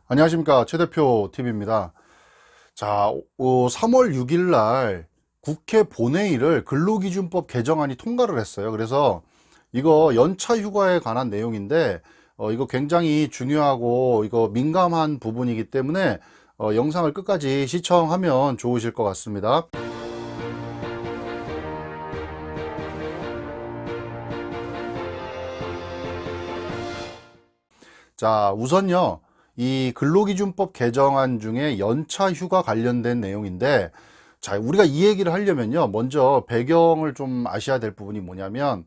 안녕하십니까, 최 대표 TV입니다. 자, 3월 6일 날 국회 본회의를 근로기준법 개정안이 통과를 했어요. 그래서 이거 연차 휴가에 관한 내용인데 이거 굉장히 중요하고 이거 민감한 부분이기 때문에 영상을 끝까지 시청하면 좋으실 것 같습니다. 자, 우선요, 이 근로기준법 개정안 중에 연차 휴가 관련된 내용인데, 자, 우리가 이 얘기를 하려면요, 먼저 배경을 좀 아셔야 될 부분이 뭐냐면,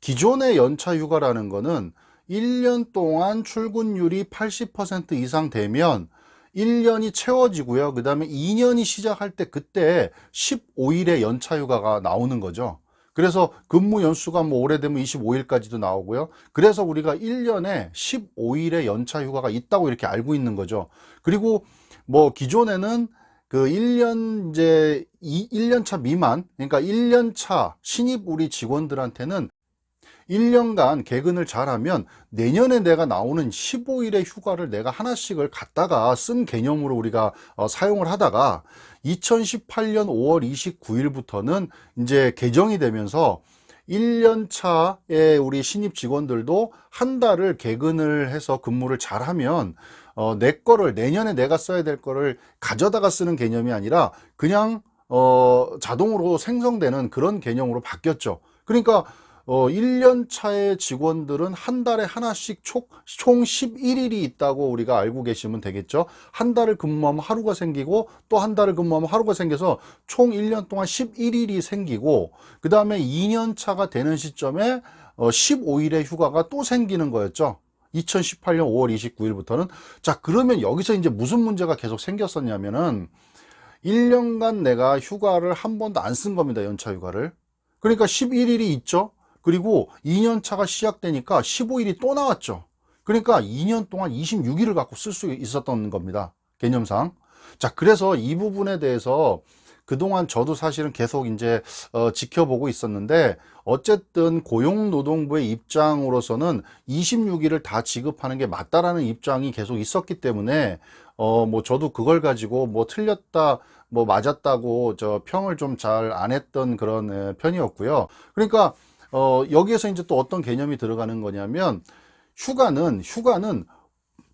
기존의 연차 휴가라는 거는 1년 동안 출근율이 80% 이상 되면 1년이 채워지고요. 그 다음에 2년이 시작할 때 그때 15일의 연차 휴가가 나오는 거죠. 그래서 근무 연수가 뭐 오래되면 25일까지도 나오고요. 그래서 우리가 1년에 15일의 연차 휴가가 있다고 이렇게 알고 있는 거죠. 그리고 뭐 기존에는 그 1년 이제 1년 차 미만, 그러니까 1년 차 신입 우리 직원들한테는 1년간 개근을 잘하면 내년에 내가 나오는 15일의 휴가를 내가 하나씩을 갖다가 쓴 개념으로 우리가 사용을 하다가 2018년 5월 29일부터는 이제 개정이 되면서 1년 차에 우리 신입 직원들도 한 달을 개근을 해서 근무를 잘하면 내 거를 내년에 내가 써야 될 거를 가져다가 쓰는 개념이 아니라 그냥 자동으로 생성되는 그런 개념으로 바뀌었죠. 그러니까 1년 차의 직원들은 한 달에 하나씩 총 11일이 있다고 우리가 알고 계시면 되겠죠. 한 달을 근무하면 하루가 생기고 또 한 달을 근무하면 하루가 생겨서 총 1년 동안 11일이 생기고 그 다음에 2년 차가 되는 시점에 15일의 휴가가 또 생기는 거였죠. 2018년 5월 29일부터는. 자, 그러면 여기서 이제 무슨 문제가 계속 생겼었냐면은 1년간 내가 휴가를 한 번도 안 쓴 겁니다. 연차 휴가를. 그러니까 11일이 있죠. 그리고 2년 차가 시작되니까 15일이 또 나왔죠. 그러니까 2년 동안 26일을 갖고 쓸 수 있었던 겁니다. 개념상. 자, 그래서 이 부분에 대해서 그동안 저도 사실은 계속 이제 지켜보고 있었는데 어쨌든 고용노동부의 입장으로서는 26일을 다 지급하는 게 맞다라는 입장이 계속 있었기 때문에 뭐 저도 그걸 가지고 뭐 틀렸다 뭐 맞았다고 저 평을 좀 잘 안 했던 그런 편이었고요. 그러니까 여기에서 이제 또 어떤 개념이 들어가는 거냐면 휴가는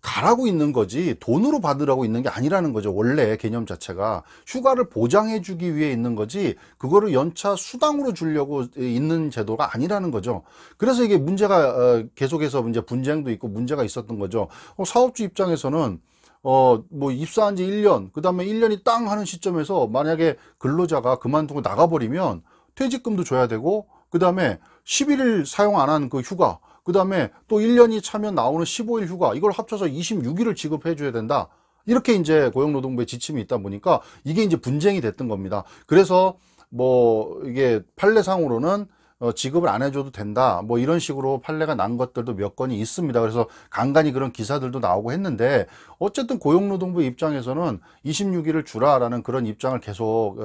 가라고 있는 거지 돈으로 받으라고 있는 게 아니라는 거죠. 원래 개념 자체가 휴가를 보장해 주기 위해 있는 거지 그거를 연차 수당으로 주려고 있는 제도가 아니라는 거죠. 그래서 이게 문제가 계속해서 이제 분쟁도 있고 문제가 있었던 거죠. 사업주 입장에서는 뭐 입사한 지 1년 그 다음에 1년이 땅 하는 시점에서 만약에 근로자가 그만두고 나가버리면 퇴직금도 줘야 되고 그 다음에 11일 사용 안 한 그 휴가 그 다음에 또 1년이 차면 나오는 15일 휴가 이걸 합쳐서 26일을 지급해 줘야 된다. 이렇게 이제 고용노동부의 지침이 있다 보니까 이게 이제 분쟁이 됐던 겁니다. 그래서 뭐 이게 판례상으로는 지급을 안 해줘도 된다. 뭐 이런 식으로 판례가 난 것들도 몇 건이 있습니다. 그래서 간간히 그런 기사들도 나오고 했는데 어쨌든 고용노동부 입장에서는 26일을 주라라는 그런 입장을 계속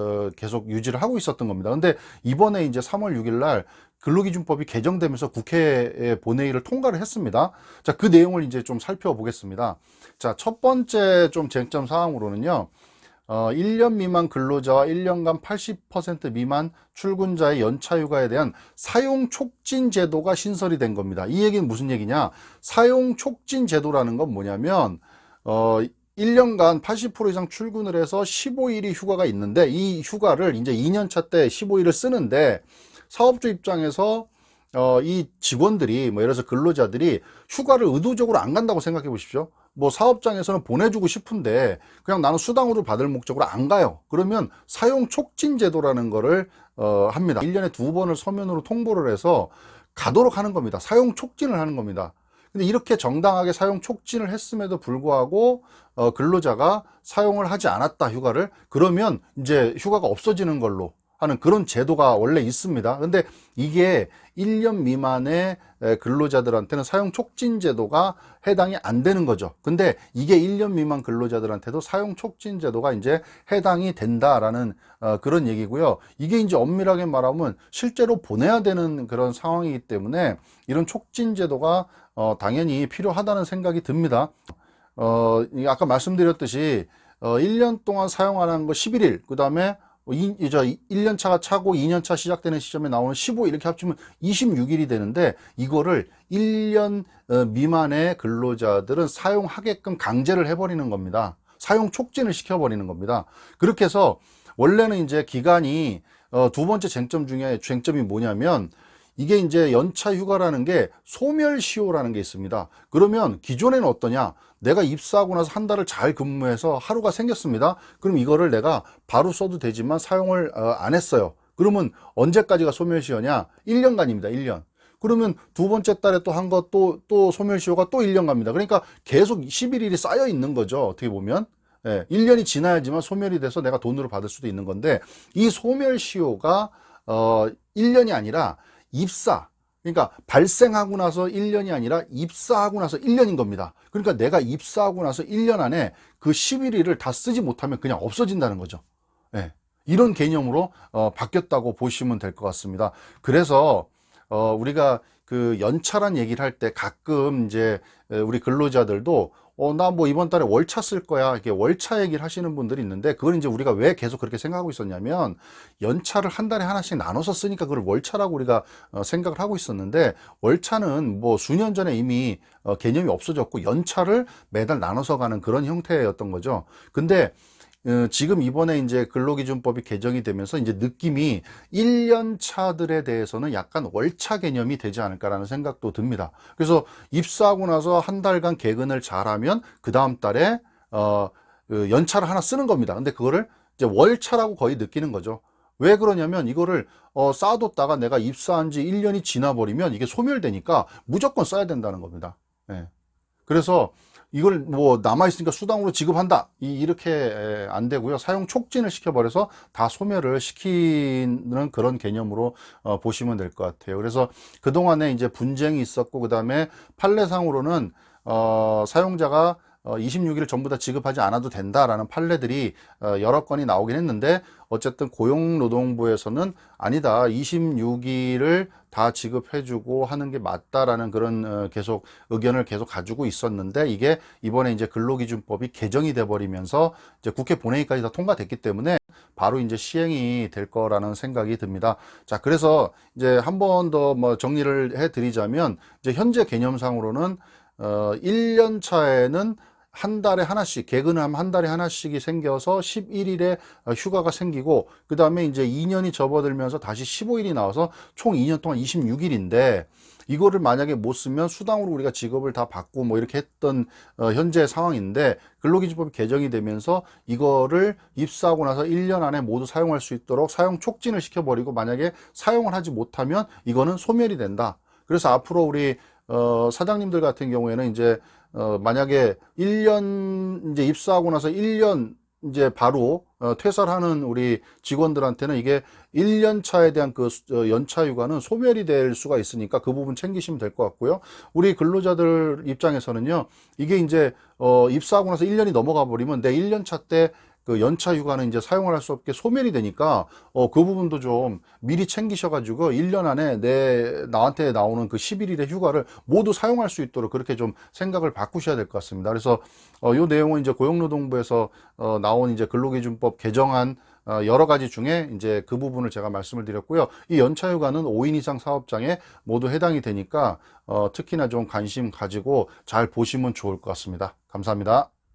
유지를 하고 있었던 겁니다. 근데 이번에 이제 3월 6일 날 근로기준법이 개정되면서 국회 본회의를 통과를 했습니다. 자, 그 내용을 이제 좀 살펴보겠습니다. 자, 첫 번째 좀 쟁점 사항으로는요. 1년 미만 근로자와 1년간 80% 미만 출근자의 연차 휴가에 대한 사용 촉진 제도가 신설이 된 겁니다. 이 얘기는 무슨 얘기냐? 사용 촉진 제도라는 건 뭐냐면 1년간 80% 이상 출근을 해서 15일이 휴가가 있는데 이 휴가를 이제 2년 차 때 15일을 쓰는데 사업주 입장에서 이 직원들이 뭐 예를 들어서 근로자들이 휴가를 의도적으로 안 간다고 생각해 보십시오. 뭐 사업장에서는 보내주고 싶은데 그냥 나는 수당으로 받을 목적으로 안 가요. 그러면 사용 촉진 제도라는 거를 합니다. 1년에 2번을 서면으로 통보를 해서 가도록 하는 겁니다. 사용 촉진을 하는 겁니다. 근데 이렇게 정당하게 사용 촉진을 했음에도 불구하고 근로자가 사용을 하지 않았다 휴가를 그러면 이제 휴가가 없어지는 걸로 하는 그런 제도가 원래 있습니다. 근데 이게 1년 미만의 근로자들한테는 사용 촉진 제도가 해당이 안 되는 거죠. 근데 이게 1년 미만 근로자들한테도 사용 촉진 제도가 이제 해당이 된다라는 그런 얘기고요. 이게 이제 엄밀하게 말하면 실제로 보내야 되는 그런 상황이기 때문에 이런 촉진 제도가 당연히 필요하다는 생각이 듭니다. 이게 아까 말씀드렸듯이 1년 동안 사용 안 한 거 11일, 그 다음에 1년 차가 차고 2년 차 시작되는 시점에 나오는 15일 이렇게 합치면 26일이 되는데, 이거를 1년 미만의 근로자들은 사용하게끔 강제를 해버리는 겁니다. 사용 촉진을 시켜버리는 겁니다. 그렇게 해서 원래는 이제 기간이 두 번째 쟁점이 뭐냐면, 이게 이제 연차 휴가라는 게 소멸시효라는 게 있습니다. 그러면 기존에는 어떠냐? 내가 입사하고 나서 한 달을 잘 근무해서 하루가 생겼습니다. 그럼 이거를 내가 바로 써도 되지만 사용을 안 했어요. 그러면 언제까지가 소멸시효냐? 1년간입니다. 1년. 그러면 두 번째 달에 또 한 거 또 소멸시효가 또 1년 갑니다. 그러니까 계속 11일이 쌓여 있는 거죠. 어떻게 보면. 예, 1년이 지나야지만 소멸이 돼서 내가 돈으로 받을 수도 있는 건데, 이 소멸시효가 1년이 아니라 입사, 그러니까 발생하고 나서 1년이 아니라 입사하고 나서 1년인 겁니다. 그러니까 내가 입사하고 나서 1년 안에 그 11일을 다 쓰지 못하면 그냥 없어진다는 거죠. 예, 이런 개념으로 바뀌었다고 보시면 될 것 같습니다. 그래서 우리가 그 연차란 얘기를 할 때 가끔 이제 우리 근로자들도 나 뭐 이번 달에 월차 쓸 거야, 이렇게 월차 얘기를 하시는 분들이 있는데, 그걸 이제 우리가 왜 계속 그렇게 생각하고 있었냐면, 연차를 한 달에 하나씩 나눠서 쓰니까 그걸 월차라고 우리가 생각을 하고 있었는데, 월차는 뭐 수년 전에 이미 개념이 없어졌고 연차를 매달 나눠서 가는 그런 형태였던 거죠. 근데 지금 이번에 이제 근로기준법이 개정이 되면서 이제 느낌이 1년 차들에 대해서는 약간 월차 개념이 되지 않을까라는 생각도 듭니다. 그래서 입사하고 나서 한 달간 개근을 잘하면 그 다음 달에 그 연차를 하나 쓰는 겁니다. 근데 그거를 이제 월차라고 거의 느끼는 거죠. 왜 그러냐면, 이거를 쌓아뒀다가 내가 입사한 지 1년이 지나버리면 이게 소멸되니까 무조건 써야 된다는 겁니다. 예. 그래서 이걸 뭐 남아있으니까 수당으로 지급한다, 이렇게 안 되고요. 사용 촉진을 시켜버려서 다 소멸을 시키는 그런 개념으로 보시면 될 것 같아요. 그래서 그동안에 이제 분쟁이 있었고, 그 다음에 판례상으로는 사용자가 26일 전부 다 지급하지 않아도 된다라는 판례들이 여러 건이 나오긴 했는데, 어쨌든 고용노동부에서는 아니다, 26일을 다 지급해주고 하는 게 맞다라는 그런 계속 의견을 계속 가지고 있었는데, 이게 이번에 이제 근로기준법이 개정이 돼 버리면서 이제 국회 본회의까지 다 통과됐기 때문에 바로 이제 시행이 될 거라는 생각이 듭니다. 자, 그래서 이제 한 번 더 뭐 정리를 해 드리자면, 이제 현재 개념상으로는 1년 차에는 한 달에 하나씩, 개근을 하면 한 달에 하나씩이 생겨서 11일에 휴가가 생기고, 그 다음에 이제 2년이 접어들면서 다시 15일이 나와서 총 2년 동안 26일인데, 이거를 만약에 못 쓰면 수당으로 우리가 직업을 다 받고 뭐 이렇게 했던 현재 상황인데, 근로기준법이 개정이 되면서 이거를 입사하고 나서 1년 안에 모두 사용할 수 있도록 사용 촉진을 시켜버리고, 만약에 사용을 하지 못하면 이거는 소멸이 된다. 그래서 앞으로 우리 사장님들 같은 경우에는 이제 만약에 1년 이제 입사하고 나서 1년 이제 바로 퇴사를 하는 우리 직원들한테는 이게 1년 차에 대한 그 연차 휴가는 소멸이 될 수가 있으니까 그 부분 챙기시면 될 것 같고요. 우리 근로자들 입장에서는요, 이게 이제 입사하고 나서 1년이 넘어가 버리면 내 1년 차 때 그 연차 휴가는 이제 사용을 할 수 없게 소멸이 되니까 그 부분도 좀 미리 챙기셔가지고 1년 안에 나한테 나오는 그 11일의 휴가를 모두 사용할 수 있도록 그렇게 좀 생각을 바꾸셔야 될 것 같습니다. 그래서 요 내용은 이제 고용노동부에서 나온 이제 근로기준법 개정안 여러 가지 중에 이제 그 부분을 제가 말씀을 드렸고요. 이 연차 휴가는 5인 이상 사업장에 모두 해당이 되니까 특히나 좀 관심 가지고 잘 보시면 좋을 것 같습니다. 감사합니다.